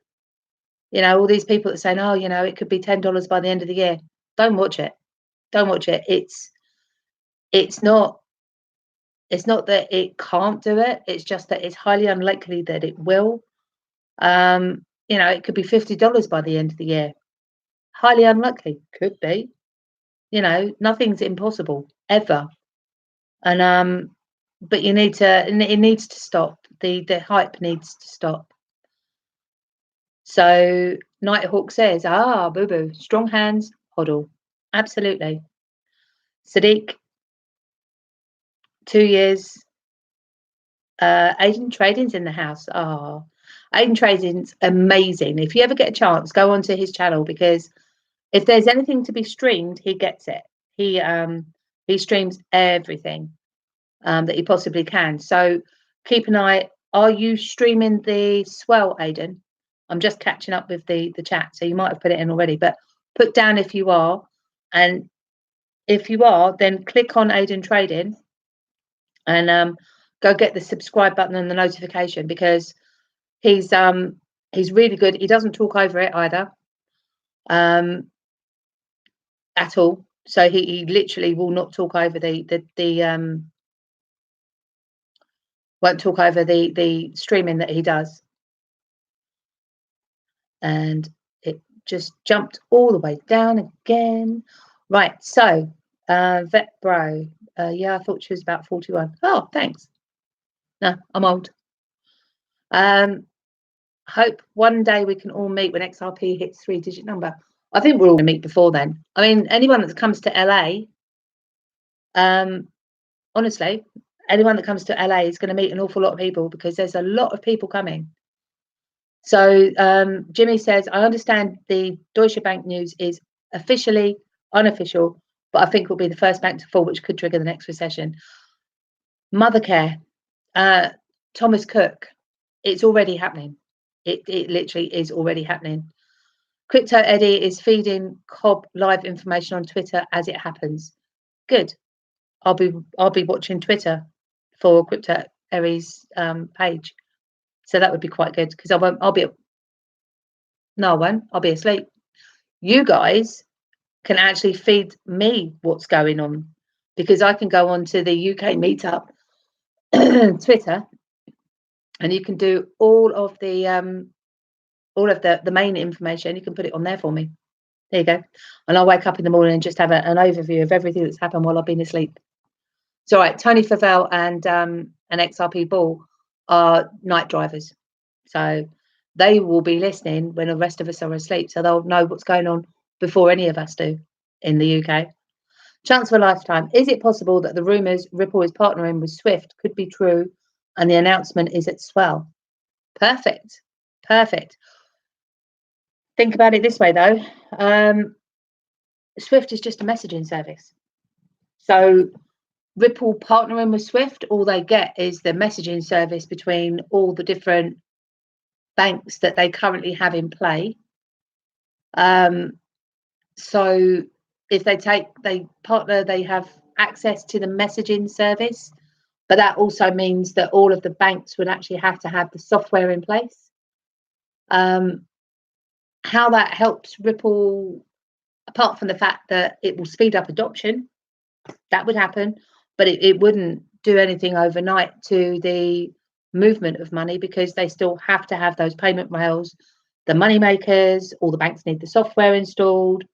A: All these people that saying, oh, it could be $10 by the end of the year. Don't watch it. Don't watch it. It's not that it can't do it. It's just that it's highly unlikely that it will. It could be $50 by the end of the year. Highly unlikely. Could be. Nothing's impossible ever. And but it needs to stop. The hype needs to stop. So Nighthawk says, boo boo, strong hands, hodl. Absolutely. Sadiq, 2 years. Aiden Trading's in the house. Aiden Trading's amazing. If you ever get a chance, go onto his channel, because if there's anything to be streamed, he gets it. He streams everything that he possibly can. So keep an eye. Are you streaming the Swell, Aiden? I'm just catching up with the chat, so you might have put it in already, but put down if you are. And if you are, then click on Aiden Trading and go get the subscribe button and the notification, because he's really good. He doesn't talk over it either, at all. So he literally will not talk over won't talk over the streaming that he does. And it just jumped all the way down again. Right, so Vet Bro, yeah, I thought she was about 41. Oh, thanks. No, I'm old. Hope one day we can all meet when XRP hits 3-digit number. I think we're all going to meet before then. I mean, anyone that comes to LA, honestly, anyone that comes to LA is going to meet an awful lot of people, because there's a lot of people coming. So Jimmy says, I understand the Deutsche Bank news is officially unofficial, but I think will be the first bank to fall, which could trigger the next recession. Mothercare, Thomas Cook, it's already happening. It literally is already happening. Crypto Eddie is feeding Cobb live information on Twitter as it happens. Good. I'll be watching Twitter for Crypto Eddie's page. So that would be quite good, because I'll be asleep. You guys can actually feed me what's going on, because I can go on to the UK meetup Twitter, and you can do all of the main information. You can put it on there for me. There you go. And I'll wake up in the morning and just have an overview of everything that's happened while I've been asleep. So, right, Tony Favell and XRP Bull are night drivers, so they will be listening when the rest of us are asleep, so they'll know what's going on before any of us do in the UK. Chance of a lifetime. Is it possible that the rumours Ripple is partnering with Swift could be true, and the announcement is at Swell? Perfect. Think about it this way, though. Swift is just a messaging service. So Ripple partnering with Swift, all they get is the messaging service between all the different banks that they currently have in play. So if they partner, they have access to the messaging service, but that also means that all of the banks would actually have to have the software in place. How that helps Ripple, apart from the fact that it will speed up adoption, that would happen, but it wouldn't do anything overnight to the movement of money, because they still have to have those payment rails, the money makers, all the banks need the software installed,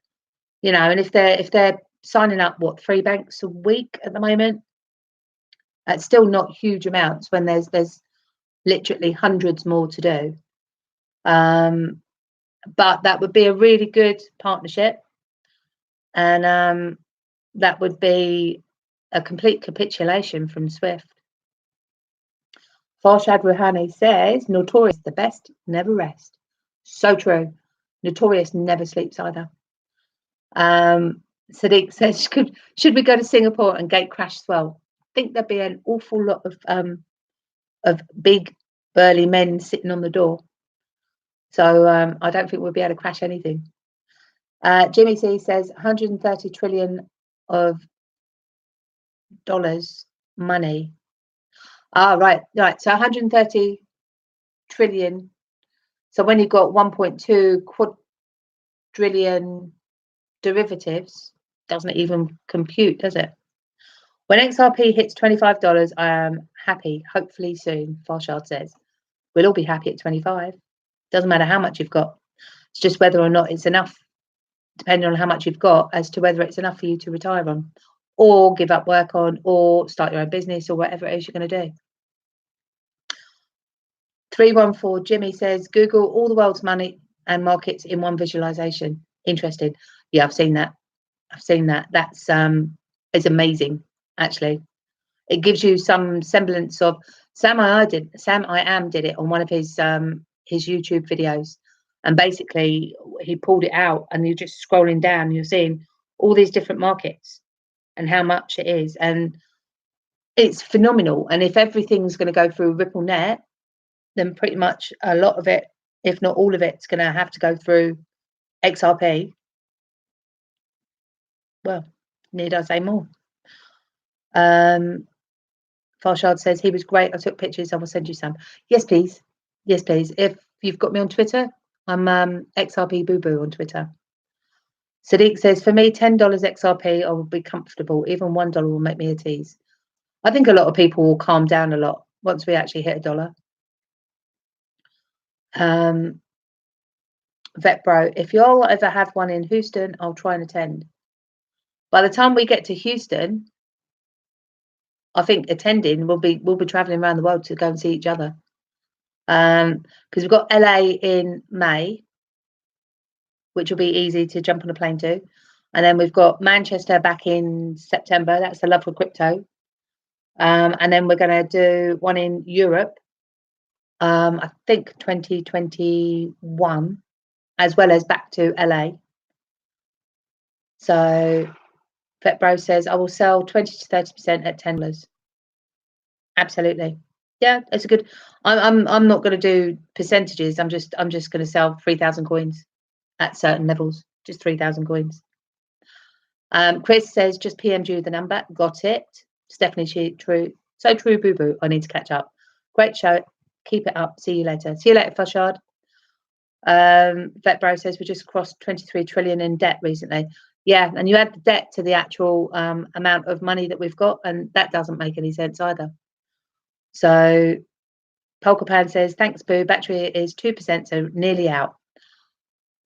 A: and if they're signing up 3 banks a week at the moment, that's still not huge amounts when there's literally hundreds more to do. But that would be a really good partnership, and that would be a complete capitulation from Swift. Farshad Rouhani says, Notorious, the best, never rest. So true. Notorious never sleeps either. Sadiq says, should we go to Singapore and gate crash Swell? I think there'd be an awful lot of big, burly men sitting on the door. So I don't think we'll be able to crash anything. Jimmy C says 130 trillion of dollars money. Right. So 130 trillion. So when you've got 1.2 quadrillion derivatives, doesn't even compute, does it? When XRP hits $25, I am happy. Hopefully soon, Farshad says. We'll all be happy at 25. Doesn't matter how much you've got. It's just whether or not it's enough, depending on how much you've got, as to whether it's enough for you to retire on, or give up work on, or start your own business, or whatever it is you're going to do. 314 Jimmy says, Google all the world's money and markets in one visualization. Interesting. Yeah, I've seen that. That's it's amazing, actually. It gives you some semblance of Sam I Am did it on one of his YouTube videos, and basically he pulled it out, and you're just scrolling down, you're seeing all these different markets and how much it is, and it's phenomenal. And if everything's going to go through RippleNet, then pretty much a lot of it, if not all of it's going to have to go through XRP. Well, need I say more? Farshad says, he was great. I took pictures. I will send you some. Yes, please. Yes, please. If you've got me on Twitter, I'm XRP Boo Boo on Twitter. Sadiq says, for me, $10 XRP, I will be comfortable. Even $1 will make me a tease. I think a lot of people will calm down a lot once we actually hit $1. Vet Bro, if you'll ever have one in Houston, I'll try and attend. By the time we get to Houston, I think attending we'll be traveling around the world to go and see each other. Because we've got LA in May, which will be easy to jump on a plane to, and then we've got Manchester back in September. That's the Love for Crypto, and then we're going to do one in Europe. I think 2021, as well as back to LA. So Vetbro says, I will sell 20 to 30% at $10. Absolutely. Yeah, it's a good. I'm not going to do percentages. I'm just going to sell 3,000 coins at certain levels. Just 3,000 coins. Chris says, just PM'd you the number. Got it. Stephanie, true. So true, boo boo. I need to catch up. Great show. Keep it up. See you later. See you later, Farshad. Vetbro says we just crossed 23 trillion in debt recently. Yeah, and you add the debt to the actual amount of money that we've got, and that doesn't make any sense either. So Polkapan says, thanks, Boo. Battery is 2%, so nearly out.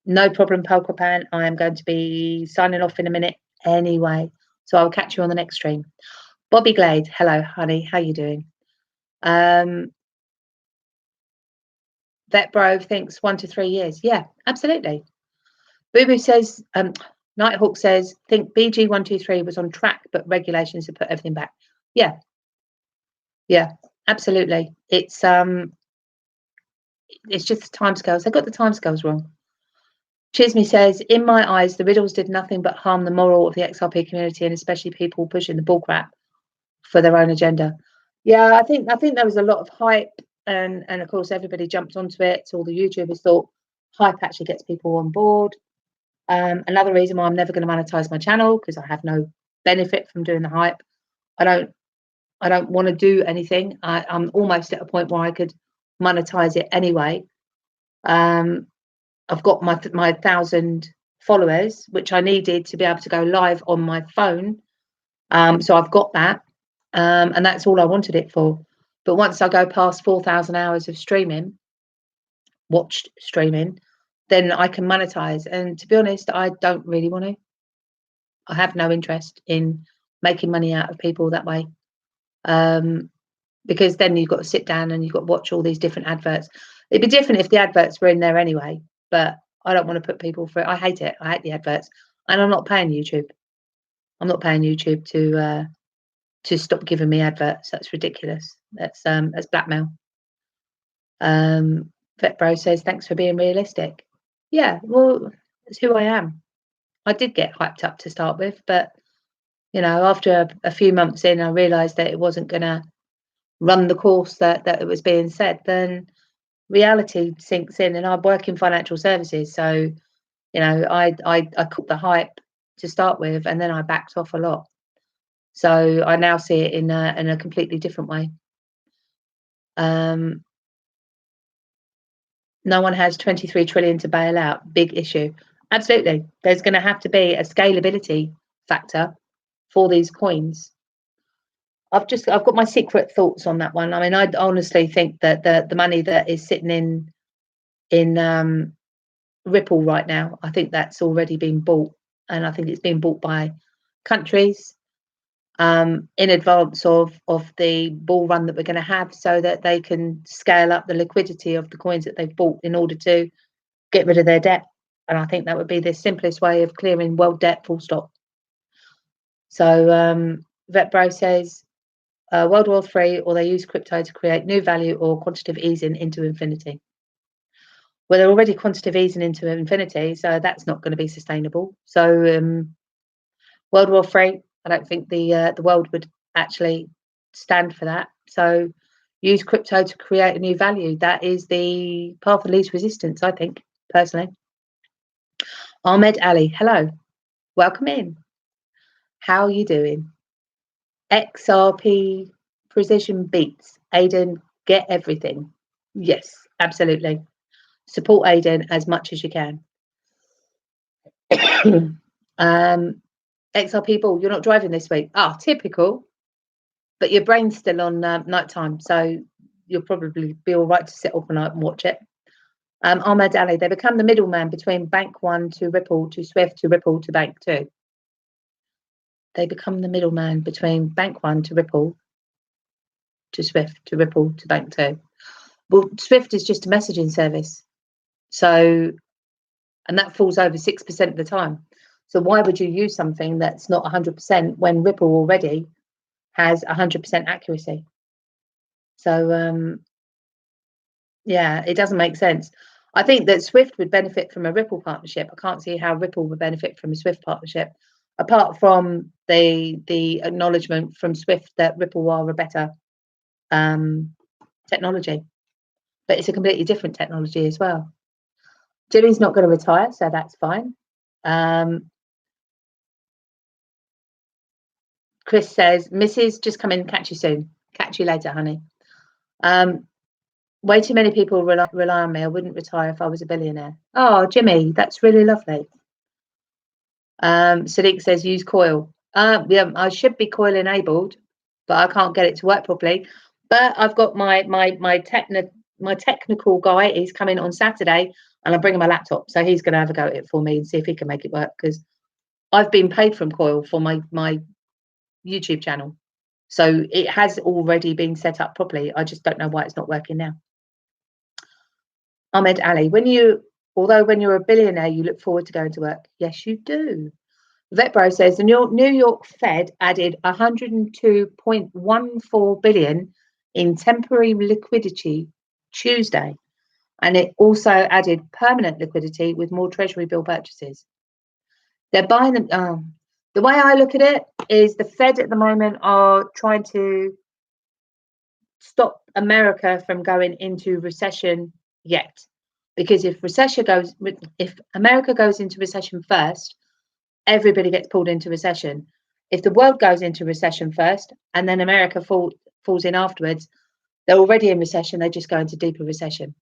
A: No problem, Polkapan. I am going to be signing off in a minute anyway, so I'll catch you on the next stream. Bobby Glade, hello, honey. How you doing? Vetbro thinks 1 to 3 years. Yeah, absolutely. Boo Boo says, Nighthawk says, think BG123 was on track, but regulations have put everything back. Yeah. Yeah, absolutely. It's just the timescales. They got the timescales wrong. Chisme says, in my eyes, the riddles did nothing but harm the moral of the XRP community, and especially people pushing the bullcrap for their own agenda. Yeah, I think there was a lot of hype, and of course everybody jumped onto it. So all the YouTubers thought hype actually gets people on board. Another reason why I'm never going to monetize my channel, because I have no benefit from doing the hype. I don't want to do anything. I'm almost at a point where I could monetize it anyway. I've got my 1,000 followers, which I needed to be able to go live on my phone. So I've got that, and that's all I wanted it for. But once I go past 4,000 hours of watched streaming, then I can monetize. And to be honest, I don't really want to. I have no interest in making money out of people that way, because then you've got to sit down and you've got to watch all these different adverts. It'd be different if the adverts were in there anyway, but I don't want to put people through it. I hate it. I hate the adverts, and I'm not paying YouTube. I'm not paying YouTube to stop giving me adverts. That's ridiculous. That's blackmail. Vet Bro says, thanks for being realistic. Yeah, well, it's who I am. I did get hyped up to start with, but you know, after a few months in, I realised that it wasn't going to run the course that it was being said. Then reality sinks in, and I work in financial services, so you know, I caught the hype to start with, and then I backed off a lot. So I now see it in a completely different way. No one has 23 trillion to bail out. Big issue. Absolutely. There's going to have to be a scalability factor for these coins. I've got my secret thoughts on that one. I mean, I honestly think that the money that is sitting in Ripple right now, I think that's already been bought, and I think it's been bought by countries in advance of the bull run that we're going to have, so that they can scale up the liquidity of the coins that they've bought in order to get rid of their debt. And I think that would be the simplest way of clearing world debt, full stop. So Vet Bro says, World War III, or they use crypto to create new value or quantitative easing into infinity. Well, they're already quantitative easing into infinity, so that's not going to be sustainable. So World War III, I don't think the world would actually stand for that. So use crypto to create a new value. That is the path of least resistance, I think, personally. Ahmed Ali, hello, welcome in. How are you doing? XRP precision beats. Aidan, get everything. Yes, absolutely. Support Aidan as much as you can. XRP Ball, you're not driving this week. Typical. But your brain's still on night time, so you'll probably be all right to sit up and watch it. Ahmed Ali, they become the middleman between Bank 1 to Ripple to Swift to Ripple to Bank 2. They become the middleman between Bank 1 to Ripple to Swift to Ripple to Bank 2. Well, Swift is just a messaging service. So, and that falls over 6% of the time. So why would you use something that's not 100% when Ripple already has 100% accuracy? So, yeah, it doesn't make sense. I think that Swift would benefit from a Ripple partnership. I can't see how Ripple would benefit from a Swift partnership, apart from the acknowledgement from Swift that Ripple are a better technology. But it's a completely different technology as well. Jimmy's not going to retire, so that's fine. Chris says, Mrs. just come in, catch you soon. Catch you later, honey. Way too many people rely on me. I wouldn't retire if I was a billionaire. Oh, Jimmy, that's really lovely. Sadiq says, use Coil. Yeah, I should be Coil enabled, but I can't get it to work properly. But I've got my technical guy. He's coming on Saturday, and I'm bringing my laptop, so he's going to have a go at it for me and see if he can make it work, because I've been paid from Coil for my YouTube channel, so it has already been set up properly. I just don't know why it's not working now. Ahmed Ali, when you're a billionaire, you look forward to going to work. Yes, you do. Vetbro says the New York Fed added 102.14 billion in temporary liquidity Tuesday, and it also added permanent liquidity with more Treasury bill purchases. They're buying them. The way I look at it is the Fed at the moment are trying to stop America from going into recession yet, because if America goes into recession first, everybody gets pulled into recession. If the world goes into recession first and then America falls in afterwards, they're already in recession, they just go into deeper recession.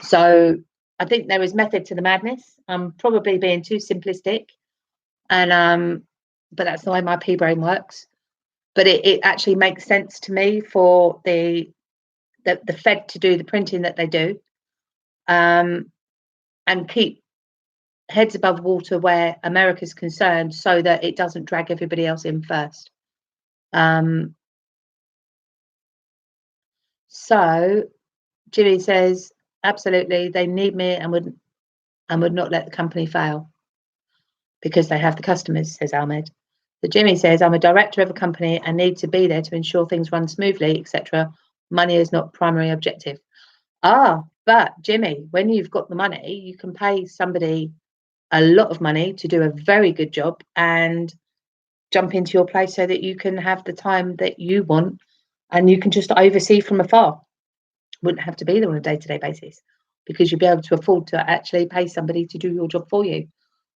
A: So I think there is method to the madness. I'm probably being too simplistic, and but that's the way my pea brain works. But it actually makes sense to me for the Fed to do the printing that they do, and keep heads above water where America's concerned, so that it doesn't drag everybody else in first. So Jimmy says, absolutely, they need me and would not let the company fail because they have the customers, says Ahmed. So Jimmy says, I'm a director of a company and need to be there to ensure things run smoothly, etc. Money is not primary objective. But Jimmy, when you've got the money, you can pay somebody a lot of money to do a very good job and jump into your place so that you can have the time that you want and you can just oversee from afar. Wouldn't have to be there on a day-to-day basis because you'll be able to afford to actually pay somebody to do your job for you.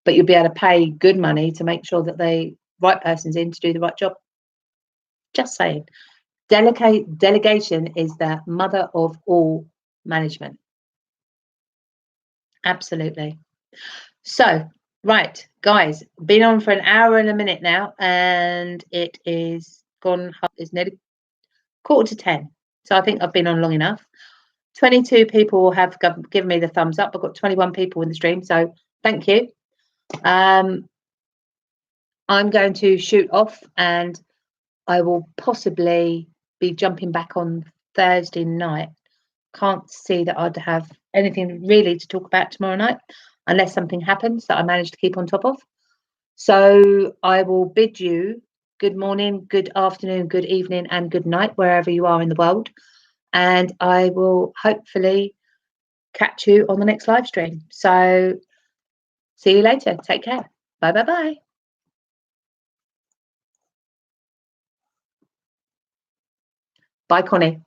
A: But you'll be able to pay good money to make sure that the right person's in to do the right job. Just saying. Delegation is the mother of all management. Absolutely. So, right, guys, been on for an hour and a minute now, and it is gone. It's nearly 9:45. So I think I've been on long enough. 22 people have given me the thumbs up. I've got 21 people in the stream, so thank you. I'm going to shoot off, and I will possibly be jumping back on Thursday night. Can't see that I'd have anything really to talk about tomorrow night unless something happens that I manage to keep on top of. So I will bid you good morning, good afternoon, good evening, and good night, wherever you are in the world. And I will hopefully catch you on the next live stream. So see you later. Take care. Bye, bye, bye. Bye, Connie.